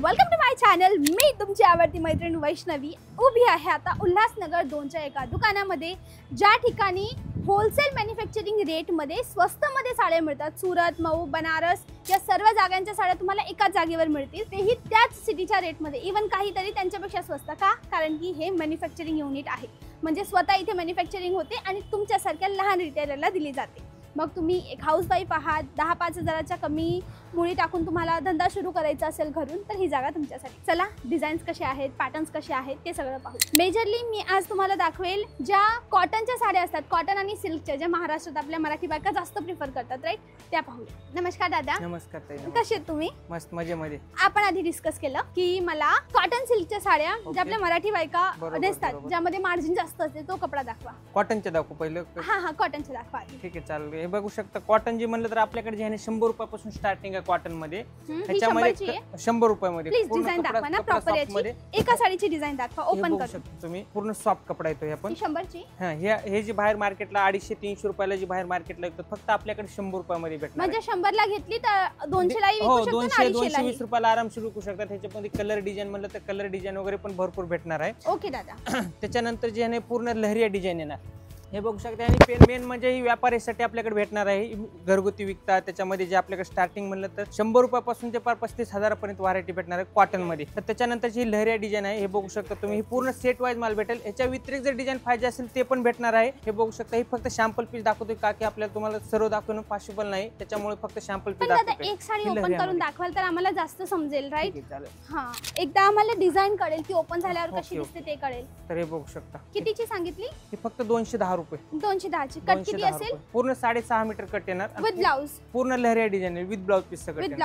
Welcome to my channel. मी तुमची आवडती मैत्रीण वैष्णवी उभी आहे आता उल्हासनगर 2च्या एका दुकानामध्ये, ज्या ठिकाणी होलसेल मॅन्युफॅक्चरिंग रेटमध्ये स्वस्तमध्ये साड्या मिळतात। सुरत, मऊ, बनारस या सर्व जागांच्या साड्या तुम्हाला एकाच जागेवर मिळतील, तेही त्याच सिटीच्या रेटमध्ये, इवन काहीतरी त्यांच्यापेक्षा स्वस्त। का? कारण की हे मॅन्युफॅक्चरिंग युनिट आहे, म्हणजे स्वतः इथे मॅन्युफॅक्चरिंग होते आणि तुमच्यासारख्या लहान रिटेलरला दिली जाते। मग तुम्ही एक हाऊसवाईफ आहात, 10-5 हजाराच्या कमी मुळी टाकून तुम्हाला धंदा सुरू करायचा असेल घरून, तर ही जागा तुमच्यासाठी। चला, डिझाईन्स कसे आहेत, पॅटर्न्स कसे आहेत ते सगळं पाहू। मेजरली मी आज तुम्हाला दाखवेल ज्या कॉटनच्या साड्या असतात, कॉटन आणि सिल्कच्या, ज्या महाराष्ट्रात आपल्या मराठी बायका जास्त प्रिफर करतात, राईट, त्या पाहूया। नमस्कार दादा। नमस्कार ताई। कसे आहेत तुम्ही? मस्त मजेमध्ये। आपण आधी डिस्कस केलं की मला कॉटन सिल्कच्या साड्या ज्या आपल्या मराठी बायका नेसतात, ज्यामध्ये मार्जिन जास्त असते, तो कपडा दाखवा। कॉटनचे दाखवू पहिलं? हा, कॉटनचे दाखवा। ठीक आहे, चालेल। हे बघू शकता, कॉटन जे म्हणलं तर आपल्याकडे जे आहे 100 रुपयापासून स्टार्टिंग आहे कॉटन मध्ये। ह्याच्यामध्ये 100 रुपयामध्ये प्लीज डिझाईन दाखवा ना प्रॉपर याची। एका साडीची डिझाईन दाखवा, ओपन करू शकता तुम्ही। पूर्ण सॉफ्ट कपडा येतो हे पण 100 ची। हां, हे जे बाहेर मार्केटला 250-300 रुपयाला जी बाहेर मार्केटला विकतात, फक्त आपल्याकडे 100 रुपयामध्ये भेटणार। म्हणजे 100 ला घेतली तर 200 ला विकू शकता, 220 रुपयाला आरामशीर विकू शकतात। ह्याच्यामध्ये कलर डिझाईन म्हणलं तर कलर डिझाईन वगैरे पण भरपूर भेटणार आहे। ओके दादा। त्याच्यानंतर जे आहे पूर्ण लहरिया डिझाईन येणार, हे बघू शकता। आणि मेन म्हणजे ही व्यापाऱ्यासाठी आपल्याकडे भेटणार आहे, घरगुती विकतात। त्याच्यामध्ये जे आपल्याकडे स्टार्टिंग म्हणलं तर 100 रुपयापासून ते 35 हजारापर्यंत व्हरायटी भेटणार आहे कॉटन मध्ये। तर त्याच्यानंतरची ही लहरिया डिझाईन आहे, हे बघू शकता तुम्ही। ही पूर्ण सेट वाईज माल भेटेल। याच्या व्यतिरिक्त जर डिझाईन पाहिजे असेल ते पण भेटणार आहे। हे बघू शकता, ही फक्त सॅम्पल पीस दाखवतोय, का की आपल्याला तुम्हाला सर्व दाखवणं पॉसिबल नाही, त्याच्यामुळे फक्त सॅम्पल पीस दाखवतोय। एक साडी ओपन करून दाखवाल तर आम्हाला जास्त समजेल, राईट? चालेल। हां, एकदा आम्हाला डिझाईन कळेल, ती ओपन झाल्यावर कशी दिसते ते कळेल। तर हे बघू शकता, कितीची सांगितली? ही फक्त 210 रुपये। 210 ची। कट किती असेल? पूर्ण 6.5 मीटर कट येणार, विथ ब्लाउज। पूर्ण लहरिया डिझाईन आहे, विथ ब्लाउज पीस सगळं। With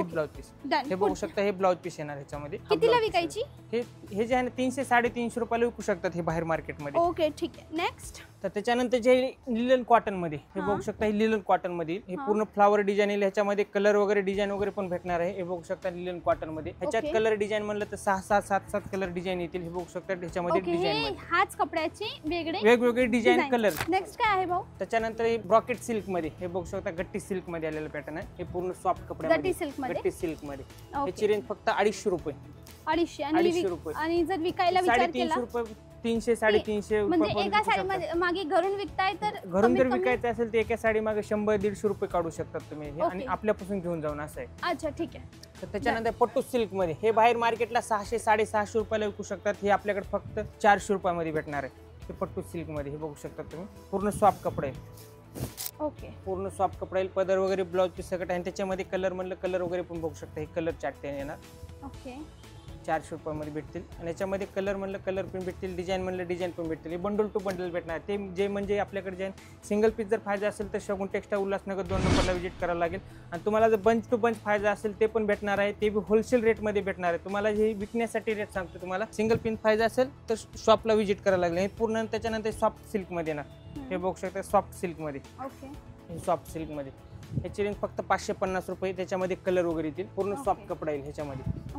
blouse piece. हे बघू शकता, हे ब्लाउज पीस येणार ह्याच्यामध्ये। कितीला विकायची? हे जे आहे 300-350 रुपयाला विकू शकतात हे बाहेर मार्केटमध्ये। ओके, ठीक आहे। नेक्स्ट, तर त्याच्यानंतर जे लिलन कॉटन मध्ये, हे बघू शकता, हे लिलन कॉटन मध्ये हे पूर्ण फ्लावर डिझाईन येईल। ह्याच्यामध्ये कलर वगैरे डिझाईन वगैरे पण भेटणार आहे। हे बघू शकता लिलन कॉटन मध्ये। ह्याच्यात कलर डिझाईन म्हणलं तर 6-7 कलर डिझाईन येतील। हे बघू शकता, ह्याच्यामध्ये डिझाईन हाच कपड्याचे वेगवेगळे डिझाईन कलर। नेक्स्ट काय आहे भाऊ? त्याच्यानंतर हे ब्रॉकेट सिल्क मध्ये, हे बघू शकता, गट्टी सिल्क मध्ये आलेलं पॅटर्न आहे। हे पूर्ण सॉफ्ट कपड्यामध्ये, गट्टी सिल्क मध्ये। ह्याची रेंज फक्त 250 रुपये। 250 रुपये। आणि जर विकायला विचार केला 300-350 म्हणजे एका साडी मागे घरून विकताय, तर घरून जर विकायचं असेल तर एका साडी मागे 100-150 रुपये काढू शकतात तुम्ही, आणि आपल्यापासून घेऊन जाऊन असं आहे। अच्छा, ठीक आहे। तर त्याच्यानंतर पट्टू सिल्क मध्ये, हे बाहेर मार्केटला 600-650 रुपयाला विकू शकतात, हे आपल्याकडे फक्त 400 रुपयामध्ये भेटणार आहे। हे पट्टू सिल्क मध्ये, हे बघू शकता तुम्ही। पूर्ण सॉफ्ट कपडा आहे। ओके, पूर्ण सॉफ्ट कपडा येईल, पदर वगैरे ब्लाउज पीस सगळं आहे। त्याच्यामध्ये कलर म्हणलं कलर वगैरे पण बघू शकता, हे कलर चार्ट येणार। ओके, 400 रुपयामध्ये भेटतील। आणि याच्यामध्ये कलर म्हणलं कलर पण भेटतील, डिझाईन म्हणलं डिझाईन पण भेटतील। हे बंडल टू बंडल भेटणार। ते जे म्हणजे आपल्याकडे जे सिंगल पीस जर पाहिजे असेल तर शगुन टेक्सटाईल उल्हासनगर 2 नंबरला व्हिजिट करावं लागेल। आणि तुम्हाला जर बंच टू बंच पाहिजे असेल ते पण भेटणार आहे, ते बी होलसेल रेटमध्ये भेटणार आहे तुम्हाला। हे विकण्यासाठी रेट सांगतो तुम्हाला। सिंगल पीस पाहिजे असेल तर शॉपला व्हिजिट करावं लागेल। हे पूर्ण त्याच्यानंतर सॉफ्ट सिल्क मध्ये ना, हे बघू शकता, सॉफ्ट सिल्क मध्ये। ओके, हे सॉफ्ट सिल्क मध्ये, ह्याची रेंज फक्त 550 रुपये। त्याच्यामध्ये कलर वगैरे येतील, पूर्ण सॉफ्ट कपडा येईल ह्याच्यामध्ये।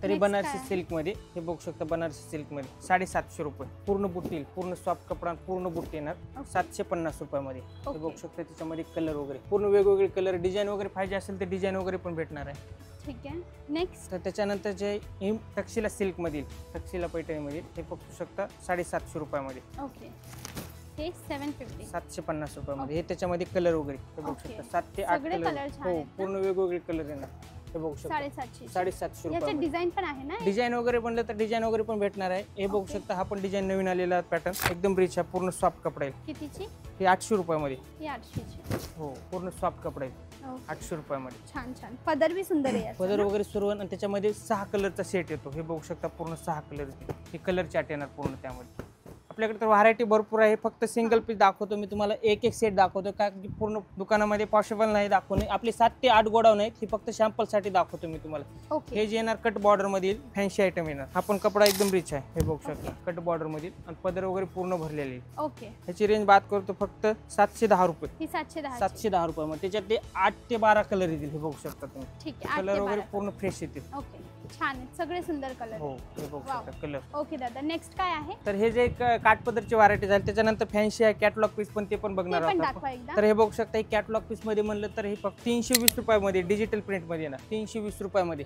तरी बनारसी सिल्क मध्ये, हे बघू शकता, बनारसी सिल्क मध्ये 750 रुपये। पूर्ण बुट्टी येईल, पूर्ण सॉफ्ट कपडा, पूर्ण बुट्टी येणार 750 रुपयामध्ये। हे बघू शकता, त्याच्यामध्ये कलर वगैरे पूर्ण वेगवेगळे कलर डिझाईन वगैरे पाहिजे असेल तर डिझाईन वगैरे पण भेटणार आहे। ठीक आहे। नेक्स्ट, तर त्याच्यानंतर जे तक्षशिला सिल्क मधील, तक्षशिला पैठणी मधील, हे बघू शकता 750 रुपयामध्ये। ओके, हे 750 रुपयामध्ये। हे त्याच्यामध्ये कलर वगैरे, हे बघू शकता 7 ते 8 कलर, हो, पूर्ण वेगवेगळे कलर येणार। हे बघू शकता 750 रुपये। डिझाईन पण आहे ना, डिझाईन वगैरे म्हणलं तर डिझाईन वगैरे पण भेटणार आहे। हे बघू शकता, हा पण डिझाईन नवीन आलेला पॅटर्न, एकदम रिच आहे, पूर्ण सॉफ्ट कपडा आहे। कितीची? हे 800 रुपयामध्ये। हे 800 ची, हो, पूर्ण सॉफ्ट कपडा आहे, 800 रुपयामध्ये। छान छान, पदर भी सुंदर आहे, पदर वगैरे सुरू। आणि त्याच्यामध्ये 6 कलरचा सेट येतो, हे बघू शकता, पूर्ण 6 कलर। हे कलर चार्ट येणार पूर्ण त्यामध्ये। आपल्याकडे तर व्हरायटी भरपूर आहे। फक्त सिंगल पीस दाखवतो मी तुम्हाला, एक सेट दाखवतो, का की पूर्ण दुकानामध्ये पॉसिबल नाही दाखवणे। आपले 7 ते 8 गोडाऊन आहेत, ही फक्त सॅम्पल साठी दाखवतो मी तुम्हाला। हे जे येणार कट बॉर्डर मधील फॅन्सी आयटम येणार। हा पण कपडा एकदम रिच आहे, हे बघू शकता, कट बॉर्डर मधील, आणि पदर वगैरे पूर्ण भरलेले। ओके, ह्याची रेंज बात करतो फक्त 710 रुपये। 710 रुपयामध्ये। त्याच्यात ते 8 ते 12 कलर येतील, हे बघू शकता तुम्ही। कलर वगैरे पूर्ण फ्रेश येतील। छान आहेत सगळे सुंदर कलर. हो हे बघू वाव. शकता कलर. ओके दादा, नेक्स्ट काय आहे? तर हे जे काठपदरची व्हरायटी झाली त्याच्यानंतर फॅन्सी आहे कॅटलॉग पीस पण ते पण ते बघणार पण आहोत दाखवा आपण. एकदा. तर हे बघू शकता हे कॅटलॉग पीस मध्ये म्हणलं तर हे फक्त 320 रुपयामध्ये डिजिटल प्रिंट मध्ये येणार. 320 रुपयामध्ये.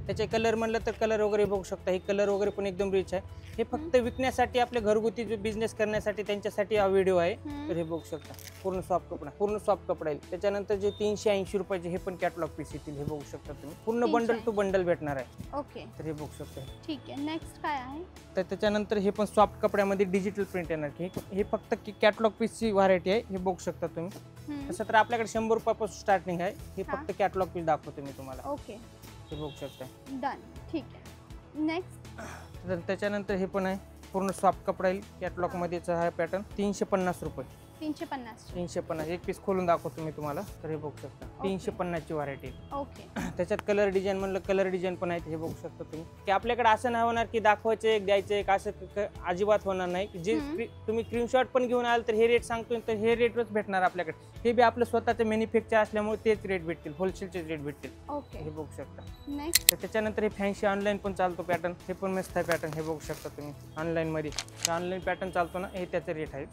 त्याचे कलर म्हणलं तर कलर वगैरे बघू शकता. हे कलर वगैरे पण एकदम रिच आहे. हे फक्त विकण्यासाठी आपले घरगुती जो बिझनेस करण्यासाठी त्यांच्यासाठी हा व्हिडिओ आहे. तर हे बघू शकता पूर्ण सॉफ्ट कपडा येईल. त्याच्यानंतर जे 380 रुपयाचे हे पण कॅटलॉग पीस येतील. हे बघू शकता तुम्ही पूर्ण बंडल टू बंडल भेटणार आहे. ओके, तर हे बघू शकता. ठीक आहे, नेक्स्ट काय आहे? तर त्याच्यानंतर हे पण सॉफ्ट कपड्यामध्ये डिजिटल प्रिंट येणार. हे फक्त कॅटलॉग पीसची व्हरायटी आहे. हे बघू शकता तुम्ही. तसं तर आपल्याकडे 100 रुपयापासून स्टार्टिंग आहे. हे फक्त कॅटलॉग पीस दाखवतो मी तुम्हाला. ओके, हे बघू शकता. डन, ठीक आहे. नेक्स्ट तर त्याच्यानंतर हे पण आहे पूर्ण सॉफ्ट कपडा येईल. कॅटलॉग मध्येच हा पॅटर्न 350 रुपये. 350 एक पीस खोलून दाखवतो मी तुम्हाला. तर हे बघू शकता 350 ची व्हरायटी. ओके, त्याच्यात कलर डिझाईन म्हणलं कलर डिझाईन पण आहेत. हे बघू शकता तुम्ही की आपल्याकडे असं नाही होणार की दाखवायचं एक द्यायचं एक असं अजिबात होणार नाही. जे तुम्ही स्क्रीनशॉट पण घेऊन आल तर हे रेट सांगतो तर हे रेटच भेटणार आपल्याकडे. हे बी आपलं स्वतःचं मॅन्युफॅक्चर असल्यामुळे तेच रेट भेटतील, होलसेलचे रेट भेटतील. ओके, हे बघू शकता. नेक्स्ट तर त्याच्यानंतर हे फॅन्सी ऑनलाईन पण चालतो पॅटर्न. हे पण मस्त आहे पॅटर्न. हे बघू शकता तुम्ही ऑनलाईन मध्ये ऑनलाईन पॅटर्न चालतो ना. हे त्याचे रेट आहे.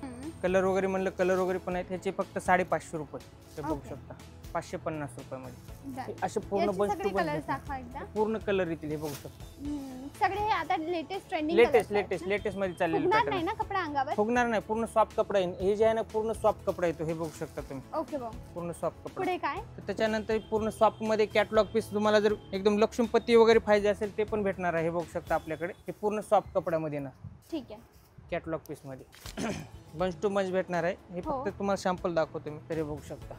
कलर वगैरे म्हणलं कलर वगैरे पण आहेत. ह्याचे फक्त 550 रुपये. हे बघू शकता 550 रुपयामध्ये असे पूर्ण बंच टू बंच पूर्ण कलर येतील. हे बघू शकता सगळे हे आता लेटेस्ट ट्रेंडिंग लेटेस्ट मध्ये चाललेले फुगणार नाही ना कपडा अंगावर? फुगणार नाही. पूर्ण सॉफ्ट कपडा आहे. हे जे आहे ना पूर्ण सॉफ्ट कपडा येतो. हे बघू शकता तुम्ही. ओके भाऊ, पूर्ण सॉफ्ट कपडा. पुढे काय? तर त्याच्यानंतर पूर्ण सॉफ्ट मध्ये कॅटलॉग पीस तुम्हाला जर एकदम लक्ष्मीपती वगैरे पाहिजे असेल ते पण भेटणार आहे. हे बघू शकता आपल्याकडे हे पूर्ण सॉफ्ट कपड्यामध्ये ना. ठीक आहे, कॅटलॉग पीस मध्ये बंच टू बंच भेटणार आहे. हे फक्त तुम्हाला सॅम्पल दाखवतो मी. तर हे बघू शकता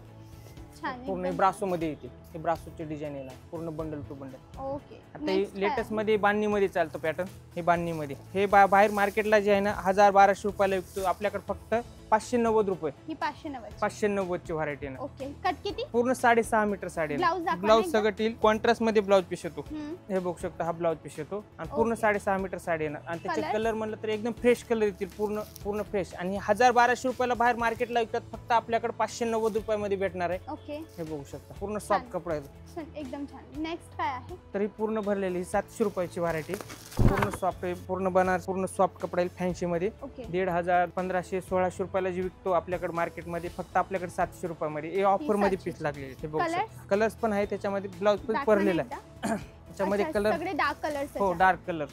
पूर्ण ब्रासो मध्ये येते. हे ब्रासोचे डिझाईन येणार पूर्ण बंडल टू बंडल. ओके, आता हे लेटेस्ट मध्ये बांधणी मध्ये चालतो पॅटर्न. हे बांधणी मध्ये हे बाहेर मार्केटला जे आहे ना 1000-1200 रुपयाला विकतो. आपल्याकडे फक्त 590 रुपये. ही 590 590 ची व्हरायटी आहे. ओके, कट किती? पूर्ण 6.5 मीटर साडी. ब्लाउज सगळं येईल. कॉन्ट्रास्ट मध्ये ब्लाउज पीस येतो. हे बघू शकता हा ब्लाउज पीस येतो आणि पूर्ण 6.5 मीटर साडी येणार. आणि त्याचे कलर म्हणलं तर एकदम फ्रेश कलर येतील. पूर्ण फ्रेश. आणि 1000-1200 रुपयाला बाहेर मार्केटला विकतात. फक्त आपल्याकडे 590 रुपयामध्ये भेटणार आहे. ओके, हे बघू शकता पूर्ण सॉफ्ट कपडा आहे. एकदम छान. नेक्स्ट काय आहे? तरी पूर्ण भरलेली 700 रुपयाची व्हरायटी. पूर्ण सॉफ्ट आहे. पूर्ण बनारस पूर्ण सॉफ्ट कपडा येईल फॅन्सी मध्ये. 1500, 1500-1600 रुपयाला जी विकतो आपल्याकडे मार्केटमध्ये फक्त आपल्याकडे 700 रुपयामध्ये. हे ऑफर मध्ये पीस लागलेले. हे बघू शकता कलर्स पण आहे त्याच्यामध्ये. ब्लाउज पण भरलेला आहे. त्याच्यामध्ये कलर सगळे डार्क कलर्स. हो डार्क कलर.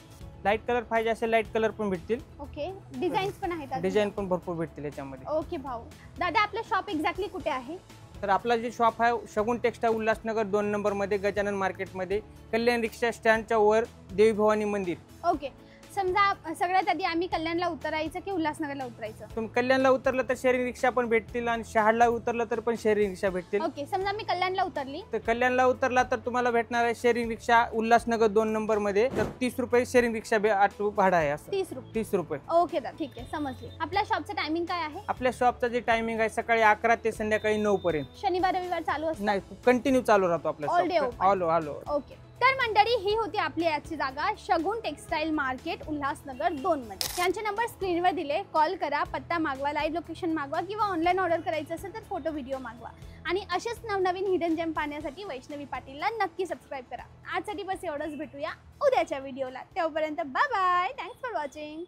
लाईट कलर पाहिजे असेल लाईट कलर पण भेटतील. ओके, डिझाईन्स पण आहेत. डिझाईन पण भरपूर भेटतील याच्यामध्ये. ओके भाऊ, दादा आपलं शॉप एक्झॅक्टली कुठे आहे? तर आपला जे शॉप आहे शगुन टेक्सटाईल उल्हासनगर 2 नंबर मध्ये गजानन मार्केटमध्ये कल्याण रिक्षा स्टँडच्या वर देवी भवानी मंदिर. ओके, समजा सगळ्यात आधी आम्ही कल्याणला उतरायचं की उल्हासनगरला उतरायचं? तुम्ही कल्याणला उतरलं तर शेअरिंग रिक्षा पण भेटतील आणि शहाडला उतरलं तर पण शेअरिंग रिक्षा भेटतील. ओके, समजा मी कल्याणला उतरली तर कल्याणला उतरला तर तुम्हाला भेटणार आहे शेअरिंग रिक्षा उल्हासनगर 2 नंबर मध्ये. तर 30 रुपये शेअरिंग रिक्षा भाडा आहे. असं 30 रुपये. ओके दादा, ठीक आहे, समजले. आपल्या शॉपचं टायमिंग काय आहे? आपल्या शॉपचं जे टायमिंग आहे सकाळी 11 ते संध्याकाळी 9 पर्यंत. शनिवार रविवार चालू असतं? नाही, कंटिन्यू चालू राहतो आपल्या All day open. All. Okay, तर मंडळी ही होती आपली आजची जागा शगुन टेक्सटाईल मार्केट उल्हासनगर 2 मध्ये. यांचे नंबर स्क्रीनवर दिले. कॉल करा, पत्ता मागवा, लाईव्ह लोकेशन मागवा किंवा ऑनलाईन ऑर्डर करायचं असेल तर फोटो व्हिडिओ मागवा. आणि असेच नवनवीन हिडन जेम पाहण्यासाठी वैष्णवी पाटीलला नक्की सबस्क्राईब करा. आजसाठी बस एवढंच. भेटूया उद्याच्या व्हिडिओला. तेव्हापर्यंत bye bye. Thanks for watching.